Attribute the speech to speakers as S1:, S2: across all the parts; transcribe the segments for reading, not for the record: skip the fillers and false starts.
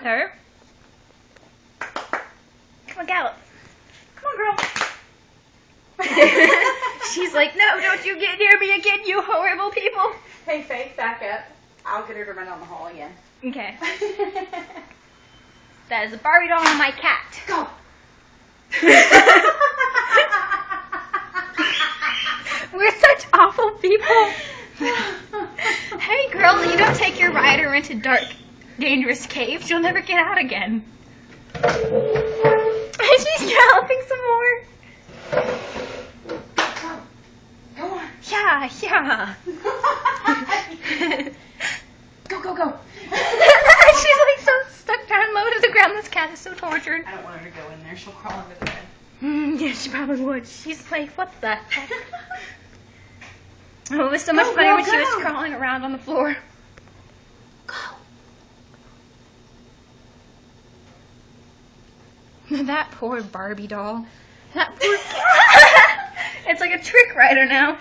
S1: her. Come on, Gallop.
S2: Come on, girl.
S1: She's like, no, don't you get near me again, you horrible people.
S2: Hey, Faith, back up. I'll get her to run down the hall again.
S1: Okay. That is a Barbie doll and my cat.
S2: Go.
S1: We're such awful people. Hey, girl, you don't take your rider into dark, dangerous caves. You'll never get out again. She's galloping some more.
S2: Go on.
S1: Yeah, yeah.
S2: Go, go, go.
S1: She's like so stuck down low to the ground. This cat is so tortured.
S2: I don't want her to go in there. She'll crawl under the bed.
S1: Yeah, she probably would. She's like, what the heck? Oh, it was so much
S2: Go,
S1: funnier
S2: girl,
S1: when she was
S2: go.
S1: crawling around on the floor. Go. That poor Barbie doll. That poor It's like a trick rider now.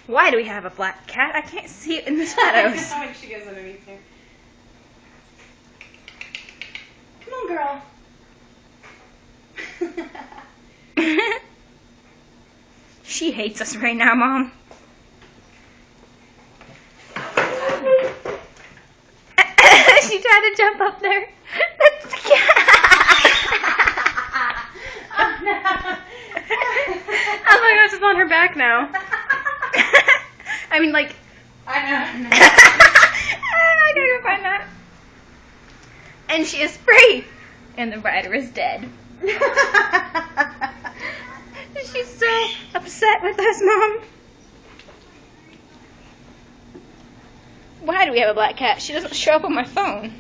S1: Why do we have a black cat? I can't see it in the shadows.
S2: Like she goes underneath here. Come on, girl.
S1: She hates us right now, Mom. She tried to jump up there. That's the cat.
S2: Oh, no.
S1: Oh my gosh, it's on her back now. I mean, like,
S2: I know.
S1: I gotta go find that. And she is free. And the rider is dead. She's so upset with us, Mom. Why do we have a black cat? She doesn't show up on my phone.